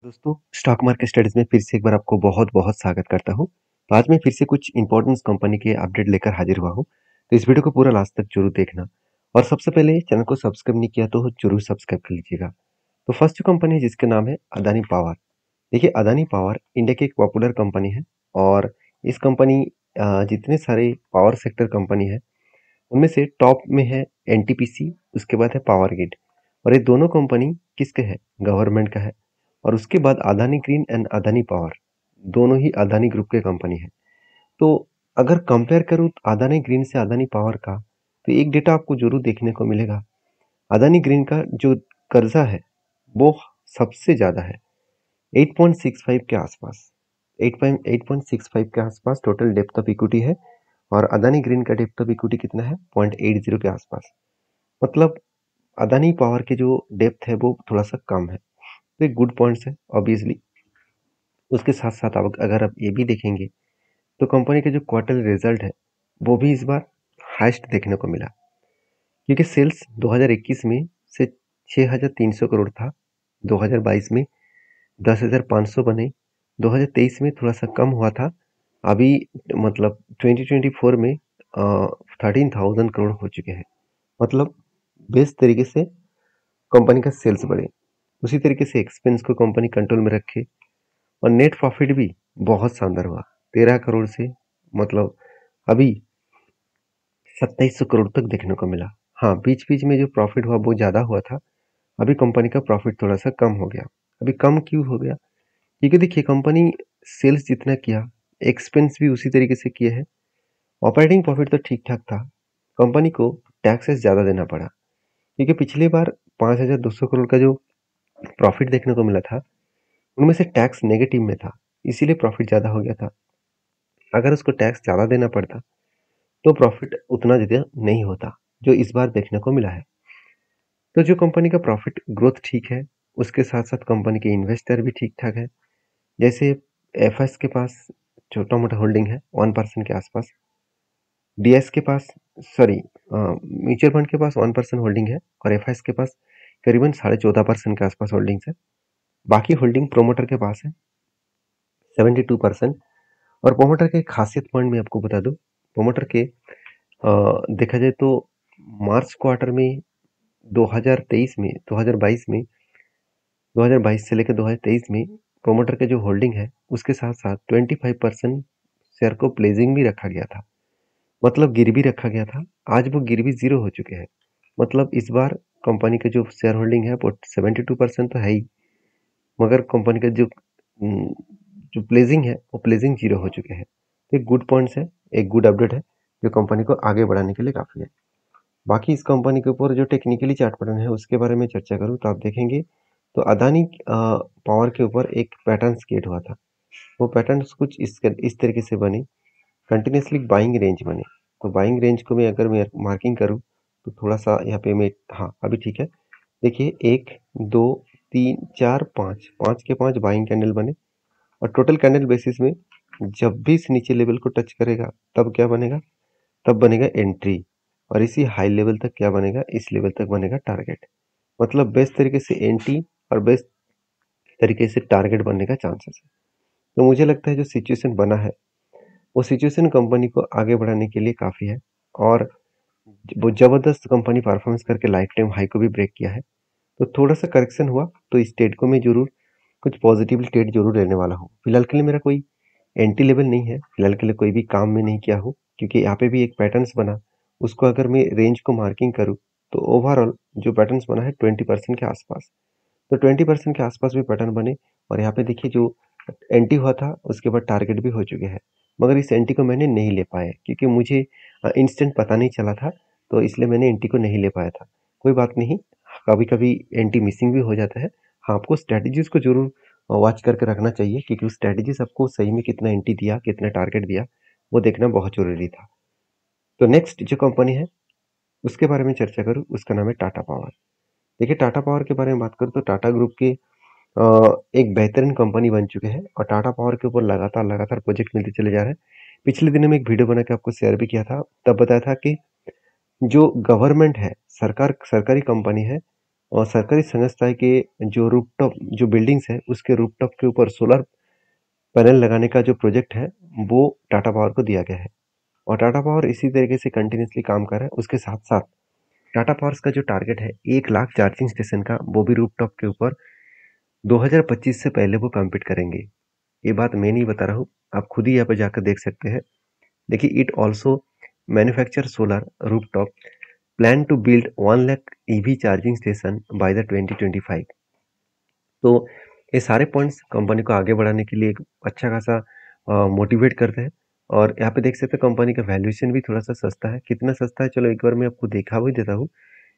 दोस्तों, stock market studies में फिर से एक बार आपको बहुत-बहुत स्वागत करता हूँ। तो आज मैं फिर से कुछ इंपॉर्टेंट कंपनी के अपडेट लेकर हाजिर हुआ हूँ। तो इस वीडियो को पूरा लास्ट तक जरूर देखना और सबसे पहले चैनल को सब्सक्राइब नहीं किया तो जरूर सब्सक्राइब कर लीजिएगा। तो फर्स्ट जो कंपनी है जिसका नाम है अदानी पावर। देखिए अदानी पावर इंडिया की एक पॉपुलर कंपनी है और इस कंपनी जितने सारे पावर सेक्टर कंपनी है उनमें से टॉप में है एनटीपीसी, उसके बाद है पावर ग्रिड और ये दोनों कंपनी किसके है? गवर्नमेंट का है। और उसके बाद Adani green and Adani power दोनों ही अदानी ग्रुप के कंपनी है। तो अगर कंपेयर करूँ अदानी ग्रीन से अदानी पावर का तो एक डेटा आपको जरूर देखने को मिलेगा। अदानी ग्रीन का जो कर्जा है वो सबसे ज्यादा है 8.65 के आसपास। 8.65 के आसपास टोटल डेप्थ ऑफ इक्विटी है और अदानी ग्रीन का डेप्थ ऑफ इक्विटी कितना है? 0.80 के आसपास। मतलब अदानी पावर के जो डेप्थ है वो थोड़ा सा कम है। तो एक गुड पॉइंट्स है ऑब्वियसली। उसके साथ साथ आप अगर आप ये भी देखेंगे तो कंपनी का जो क्वार्टर रिजल्ट है वो भी इस बार हाईएस्ट देखने को मिला, क्योंकि सेल्स 2021 में से 6,300 करोड़ था, 2022 में 10,500 बने, 2023 में थोड़ा सा कम हुआ था, अभी मतलब 2024 में 13,000 करोड़ हो चुके हैं। मतलब बेस्ट तरीके से कंपनी का सेल्स बढ़े, उसी तरीके से एक्सपेंस को कंपनी कंट्रोल में रखे और नेट प्रॉफिट भी बहुत शानदार हुआ 13 करोड़ से, मतलब अभी 2700 करोड़ तक देखने को मिला। हाँ, बीच बीच में जो प्रॉफिट हुआ वो ज़्यादा हुआ था, अभी कंपनी का प्रॉफिट थोड़ा सा कम हो गया। अभी कम क्यों हो गया? क्योंकि देखिए कंपनी सेल्स जितना किया एक्सपेंस भी उसी तरीके से किए हैं। ऑपरेटिंग प्रॉफिट तो ठीक ठाक था, कंपनी को टैक्सेस ज़्यादा देना पड़ा क्योंकि पिछली बार 5,200 करोड़ का जो प्रॉफिट देखने को मिला था उनमें से टैक्स नेगेटिव में था, इसीलिए प्रॉफिट ज़्यादा हो गया था। अगर उसको टैक्स ज़्यादा देना पड़ता तो प्रॉफिट उतना ज़्यादा नहीं होता जो इस बार देखने को मिला है। तो जो कंपनी का प्रॉफिट ग्रोथ ठीक है, उसके साथ साथ कंपनी के इन्वेस्टर भी ठीक ठाक है। जैसे एफएस के पास छोटा मोटा होल्डिंग है 1% के आसपास, डीएस के पास सॉरी म्यूचुअल फंड के पास 1% होल्डिंग है और एफएस के पास करीबन 14.5% के आसपास होल्डिंग्स है। बाकी होल्डिंग प्रोमोटर के पास है 72%। और प्रोमोटर के खासियत पॉइंट में आपको बता दूं, प्रोमोटर के देखा जाए तो मार्च क्वार्टर में 2023 में 2022 में 2022 से लेकर 2023 में प्रोमोटर के जो होल्डिंग है उसके साथ साथ 25% शेयर को प्लेजिंग भी रखा गया था, मतलब गिरवी रखा गया था। आज वो गिरवी जीरो हो चुके हैं। मतलब इस बार कंपनी का जो शेयर होल्डिंग है वो 72% तो है ही, मगर कंपनी का जो प्लेजिंग है वो प्लेजिंग जीरो हो चुके हैं। तो एक गुड पॉइंट्स है, एक गुड अपडेट है जो कंपनी को आगे बढ़ाने के लिए काफ़ी है। बाकी इस कंपनी के ऊपर जो टेक्निकली चार्ट पैटर्न है उसके बारे में चर्चा करूँ तो आप देखेंगे तो अदानी पावर के ऊपर एक पैटर्न क्रिएट हुआ था। वो पैटर्न कुछ इस तरीके से बने, कंटिन्यूसली बाइंग रेंज बने। तो बाइंग रेंज को मैं अगर मैं मार्किंग करूँ तो थोड़ा सा यहाँ पे मैं, हाँ अभी ठीक है। देखिए 1 2 3 4 5, 5 के 5 बाइंग कैंडल बने और टोटल कैंडल बेसिस में जब भी इस नीचे लेवल को टच करेगा तब क्या बनेगा? तब बनेगा एंट्री और इसी हाई लेवल तक क्या बनेगा? इस लेवल तक बनेगा टारगेट। मतलब बेस्ट तरीके से एंट्री और बेस्ट तरीके से टारगेट बनने का चांसेस है। तो मुझे लगता है जो सिचुएशन बना है वो सिचुएशन कंपनी को आगे बढ़ाने के लिए काफ़ी है और वो ज़बरदस्त कंपनी परफॉर्मेंस करके लाइफ टाइम हाई को भी ब्रेक किया है। तो थोड़ा सा करेक्शन हुआ तो इस ट्रेड को मैं जरूर कुछ पॉजिटिव ट्रेड जरूर लेने वाला हूँ। फिलहाल के लिए मेरा कोई एंट्री लेवल नहीं है, फिलहाल के लिए कोई भी काम में नहीं किया हूँ क्योंकि यहाँ पे भी एक पैटर्न्स बना, उसको अगर मैं रेंज को मार्किंग करूँ तो ओवरऑल जो पैटर्न्स बना है 20% के आसपास। तो 20% के आसपास भी पैटर्न बने और यहाँ पे देखिए जो एंट्री हुआ था उसके बाद टारगेट भी हो चुके हैं, मगर इस एंट्री को मैंने नहीं ले पाया क्योंकि मुझे इंस्टेंट पता नहीं चला था, तो इसलिए मैंने एंट्री को नहीं ले पाया था। कोई बात नहीं, कभी कभी एंट्री मिसिंग भी हो जाता है। हाँ, आपको स्ट्रैटेजीज को जरूर वॉच करके रखना चाहिए क्योंकि उस स्ट्रैटेजीज आपको सही में कितना एंट्री दिया, कितना टारगेट दिया, वो देखना बहुत जरूरी था। तो नेक्स्ट जो कंपनी है उसके बारे में चर्चा करूँ, उसका नाम है टाटा पावर। देखिए टाटा पावर के बारे में बात करूँ तो टाटा ग्रुप के एक बेहतरीन कंपनी बन चुके हैं और टाटा पावर के ऊपर लगातार लगातार प्रोजेक्ट मिलते चले जा रहे हैं। पिछले दिनों में एक वीडियो बना के आपको शेयर भी किया था, तब बताया था कि जो गवर्नमेंट है, सरकारी कंपनी है, और सरकारी संस्थाएँ के जो रूफटॉप जो बिल्डिंग्स हैं, उसके रूफटॉप के ऊपर सोलर पैनल लगाने का जो प्रोजेक्ट है, वो टाटा पावर को दिया गया है। और टाटा पावर इसी तरीके से कंटिन्यूअसली काम कर रहा है। उसके साथ-साथ टाटा पावर्स का जो टारगेट है 1 लाख चार्जिंग स्टेशन का, वो भी रूफटॉप के ऊपर 2025 से पहले वो कंप्लीट करेंगे। ये बात मैं नहीं बता रहा हूँ, आप खुद ही यहाँ पे जाकर देख सकते हैं। देखिए, it also manufacture solar rooftop plan to build 1 lakh EV charging station by the 2025। तो ये सारे पॉइंट्स कंपनी को आगे बढ़ाने के लिए एक अच्छा खासा मोटिवेट करते हैं। और यहाँ पे देख सकते हैं कंपनी का वैल्यूएशन भी थोड़ा सा सस्ता है। कितना सस्ता है, चलो एक बार मैं आपको देखा भी देता हूँ।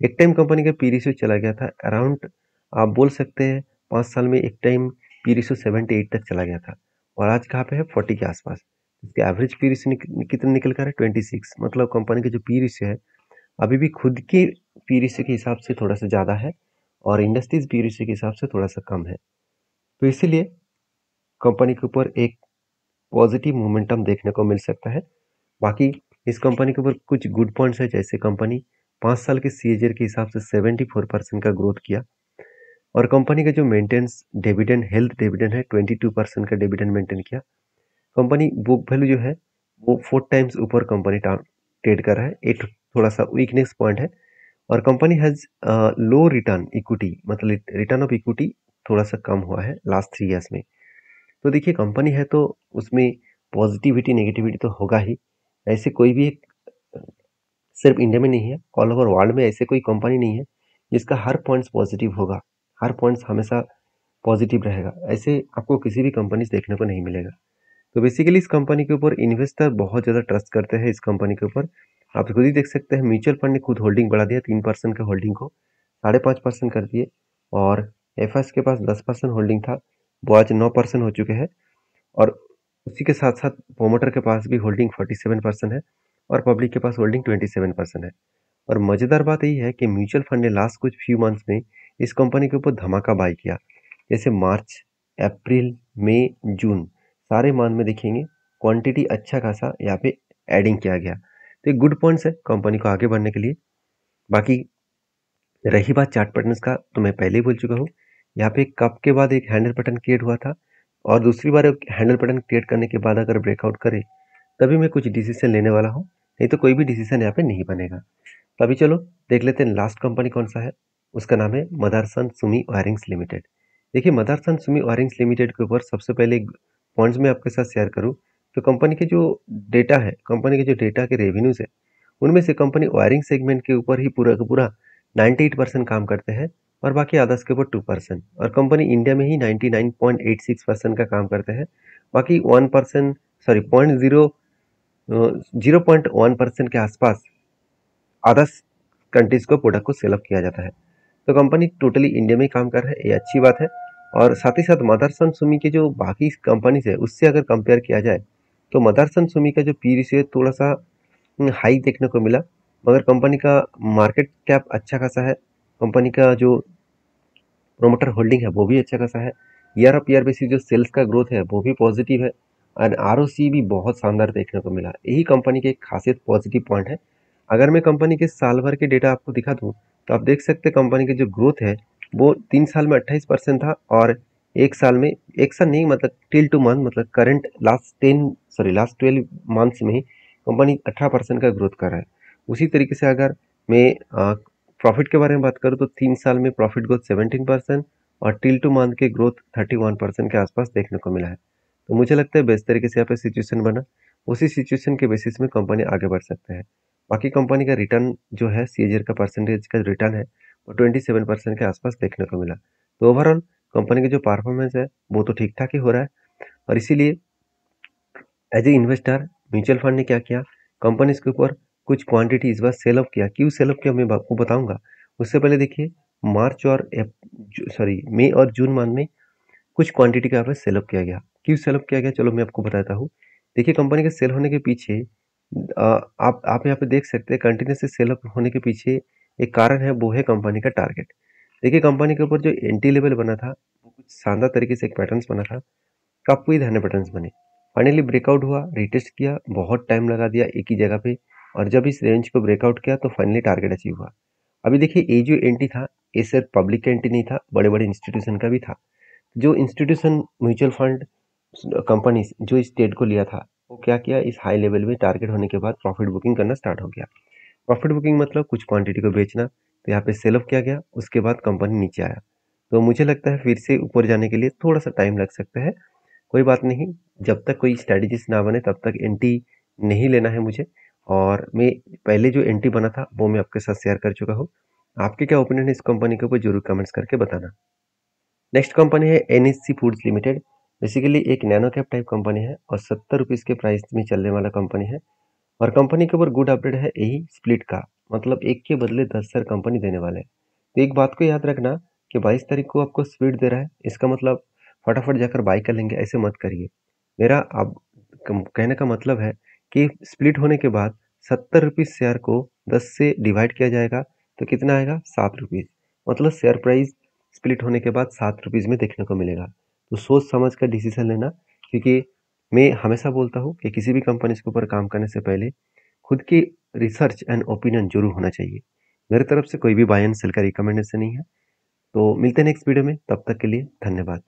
एक टाइम कंपनी का पी रेशियो चला गया था अराउंड, आप बोल सकते हैं 5 साल में एक टाइम पी रेशियो 78 तक चला गया था। और आज कहाँ पे है, 40 के आसपास। इसके एवरेज पी रेशियो कितना निकल कर है, 26। मतलब कंपनी का जो पी रेशियो है अभी भी खुद के पी रेशियो के हिसाब से थोड़ा सा ज़्यादा है, और इंडस्ट्रीज पी रेशियो के हिसाब से थोड़ा सा कम है। तो इसीलिए कंपनी के ऊपर एक पॉजिटिव मोमेंटम देखने को मिल सकता है। बाकी इस कंपनी के ऊपर कुछ गुड पॉइंट्स है, जैसे कंपनी 5 साल के सीएजीआर के हिसाब से 74% का ग्रोथ किया। और कंपनी का जो मेंटेनेंस डिविडेंड, हेल्थ डिविडेंड है, 22% का डिविडेंड मेंटेन किया। कंपनी बुक वैल्यू जो है वो 4 टाइम्स ऊपर कंपनी ट्रेड कर रहा है। एक थोड़ा सा वीकनेस पॉइंट है। और company has low return equity, मतलब रिटर्न ऑफ इक्विटी थोड़ा सा कम हुआ है लास्ट 3 ईयर्स में। तो देखिए, कंपनी है तो उसमें पॉजिटिविटी नेगेटिविटी तो होगा ही। ऐसे कोई भी एक सिर्फ इंडिया में नहीं है, ऑल ओवर वर्ल्ड में ऐसे कोई कंपनी नहीं है जिसका हर पॉइंट्स पॉजिटिव होगा, हर पॉइंट्स हमेशा पॉजिटिव रहेगा। ऐसे आपको किसी भी कंपनी से देखने को नहीं मिलेगा। तो बेसिकली इस कंपनी के ऊपर इन्वेस्टर बहुत ज़्यादा ट्रस्ट करते हैं। इस कंपनी के ऊपर आप खुद ही देख सकते हैं, म्यूचुअल फंड ने खुद होल्डिंग बढ़ा दिया, 3% के होल्डिंग को 5.5% कर दिए। और एफएस के पास 10% होल्डिंग था, वो आज 9% हो चुके हैं। और उसी के साथ साथ प्रोमोटर के पास भी होल्डिंग 47% है, और पब्लिक के पास होल्डिंग 27% है। और मज़ेदार बात यही है कि म्यूचुअल फंड ने लास्ट कुछ फ्यू मंथ्स में इस कंपनी के ऊपर धमाका बाई किया। जैसे मार्च, अप्रैल, मई, जून, सारे मंथ में देखेंगे क्वांटिटी अच्छा खासा यहाँ पे एडिंग किया गया। तो एक गुड पॉइंट्स है कंपनी को आगे बढ़ने के लिए। बाकी रही बात चार्ट पैटर्न्स का, तो मैं पहले ही बोल चुका हूँ, यहाँ पे कप के बाद एक हैंडल पैटर्न क्रिएट हुआ था, और दूसरी बार एक हैंडल पैटर्न क्रिएट करने के बाद अगर ब्रेकआउट करे तभी मैं कुछ डिसीजन लेने वाला हूँ, नहीं तो कोई भी डिसीजन यहाँ पे नहीं बनेगा। तो अभी चलो देख लेते हैं लास्ट कंपनी कौन सा है। उसका नाम है मदरसन सुमी वायरिंग्स लिमिटेड। देखिए, मदरसन सुमी वायरिंग्स लिमिटेड के ऊपर सबसे पहले पॉइंट्स में आपके साथ शेयर करूँ तो कंपनी के जो डेटा है, कंपनी के जो डेटा के रेवेन्यूज है, उनमें से कंपनी वायरिंग सेगमेंट के ऊपर ही पूरा का पूरा 98% काम करते हैं, और बाकी अदर्स के ऊपर 2%। और कंपनी इंडिया में ही 99.86% का काम करते हैं। बाकी 1%, सॉरी 0.1% के आसपास अदर्स कंट्रीज को प्रोडक्ट को सेल अप किया जाता है। तो कंपनी टोटली इंडिया में ही काम कर रहा है, ये अच्छी बात है। और साथ ही साथ मदरसन सुमी के जो बाकी कंपनीज है उससे अगर कंपेयर किया जाए तो मदरसन सुमी का जो पी रेशियो थोड़ा सा हाई देखने को मिला, मगर कंपनी का मार्केट कैप अच्छा खासा है। कंपनी का जो प्रोमोटर होल्डिंग है वो भी अच्छा खासा है। ईयर ऑफ ईयर बेसिस जो सेल्स का ग्रोथ है वो भी पॉजिटिव है, और आरओसी भी बहुत शानदार देखने को मिला। यही कंपनी की एक खासियत पॉजिटिव पॉइंट है। अगर मैं कंपनी के साल भर के डेटा आपको दिखा दूं तो आप देख सकते हैं कंपनी की जो ग्रोथ है वो 3 साल में 28% था, और एक साल में, एक साल नहीं मतलब टिल टू मंथ, मतलब करंट लास्ट 12 मंथ्स में कंपनी 18% का ग्रोथ कर रहा है। उसी तरीके से अगर मैं प्रॉफिट के बारे में बात करूँ तो 3 साल में प्रॉफिट ग्रोथ 17%, और टिल टू मंथ के ग्रोथ 31% के आसपास देखने को मिला है। तो मुझे लगता है बेस्ट तरीके से यहाँ पे सिचुएशन बना, उसी सिचुएशन के बेसिस में कंपनी आगे बढ़ सकते हैं। बाकी कंपनी का रिटर्न जो है, सीएजीआर का परसेंटेज का रिटर्न है, वो 27% के आसपास देखने को मिला। तो ओवरऑल कंपनी का जो परफॉर्मेंस है वो तो ठीक ठाक ही हो रहा है। और इसीलिए as a investor mutual fund ने क्या किया, कंपनीज के ऊपर कुछ क्वांटिटी इस बार सेल ऑफ किया। क्यों सेल ऑफ किया मैं आपको बताऊंगा। उससे पहले देखिए, मार्च और मई और जून मंथ में कुछ क्वांटिटी का यहाँ पे सेल ऑफ किया गया। क्यों सेल ऑफ किया गया, चलो मैं आपको बताता हूँ। देखिए, कंपनी के सेल होने के पीछे आप यहाँ पे देख सकते हैं कंटिन्यूसली सेल ऑफ होने के पीछे एक कारण है, वो है कंपनी का टारगेट। देखिए, कंपनी के ऊपर जो एंट्री लेवल बना था वो कुछ शानदार तरीके से एक पैटर्न्स बना था, काफी धन्य पैटर्न्स बने। फाइनली ब्रेकआउट हुआ, रिटेस्ट किया, बहुत टाइम लगा दिया एक ही जगह पे, और जब इस रेंज को ब्रेकआउट किया तो फाइनली टारगेट अचीव हुआ। अभी देखिए ये जो एंट्री था, ये सिर्फ पब्लिक का एंट्री नहीं था, बड़े-बड़े इंस्टीट्यूशन का भी था। जो इंस्टीट्यूशन म्यूचुअल फंड कंपनीज जो इस ट्रेड को लिया था, वो क्या किया, इस हाई लेवल में टारगेट होने के बाद प्रॉफिट बुकिंग करना स्टार्ट हो गया। प्रॉफिट बुकिंग मतलब कुछ क्वांटिटी को बेचना, तो यहाँ पे सेल ऑफ किया गया, उसके बाद कंपनी नीचे आया। तो मुझे लगता है फिर से ऊपर जाने के लिए थोड़ा सा टाइम लग सकता है। कोई बात नहीं, जब तक कोई स्ट्रैटेजिस ना बने तब तक एंट्री नहीं लेना है मुझे। और मैं पहले जो एंट्री बना था वो मैं आपके साथ शेयर कर चुका हूँ। आपके क्या ओपिनियन है इस कंपनी के ऊपर जरूर कमेंट्स करके बताना। नेक्स्ट कंपनी है एनएससी फूड्स लिमिटेड। बेसिकली एक नैनो कैप टाइप कंपनी है और 70 रुपीज़ के प्राइस में चलने वाला कंपनी है। और कंपनी के ऊपर गुड अपडेट है यही स्प्लिट का, मतलब एक के बदले 10 शेयर कंपनी देने वाले हैं। तो एक बात को याद रखना कि 22 तारीख को आपको स्प्लिट दे रहा है, इसका मतलब फटाफट जाकर बाई कर लेंगे ऐसे मत करिए। मेरा अब कहने का मतलब है कि स्प्लिट होने के बाद 70 रुपीज़ शेयर को 10 से डिवाइड किया जाएगा तो कितना आएगा, 7 रुपीज़। मतलब शेयर प्राइस स्प्लिट होने के बाद 7 रुपीज़ में देखने को मिलेगा। तो सोच समझ कर डिसीजन लेना, क्योंकि मैं हमेशा बोलता हूँ कि किसी भी कंपनी के ऊपर काम करने से पहले खुद की रिसर्च एंड ओपिनियन जरूर होना चाहिए। मेरी तरफ से कोई भी बाय एंड सेल का रिकमेंडेशन नहीं है। तो मिलते हैं नेक्स्ट वीडियो में, तब तक के लिए धन्यवाद।